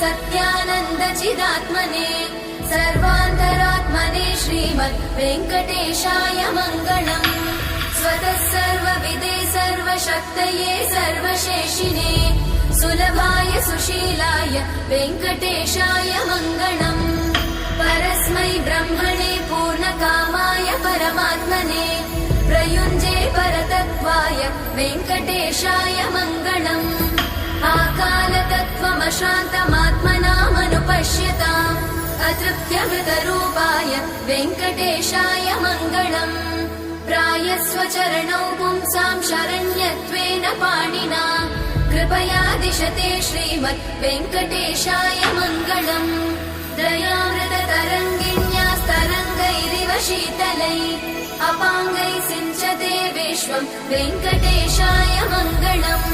सत्यानन्दचिदात्मने सर्वान्तरात्मने श्रीमद् वेङ्कटेशाय मङ्गलम्। स्वतः सर्वविदे सर्वशक्तये सर्वशेषिणे सुलभाय सुशीलाय वेङ्कटेशाय मङ्गलम्। परस्मै ब्रह्मणे पूर्णकामाय परमात्मने प्रयुञ्जे परतत्त्वाय वेङ्कटेशाय मङ्गलम्। आकालतत्त्वमशान्तमात्मनामनुपश्यताम् अतृप्त्यमृतरूपाय वेङ्कटेशाय मङ्गलम्। प्रायस्वचरणौ पुंसां शरण्यत्वेन पाणिना कृपया दिशते श्रीमद् वेङ्कटेशाय मङ्गलम्। दयामृततरङ्गिण्यास्तरङ्गैरिव शीतलै अपाङ्गैः सिञ्चते विश्वं वेङ्कटेशाय मङ्गलम्।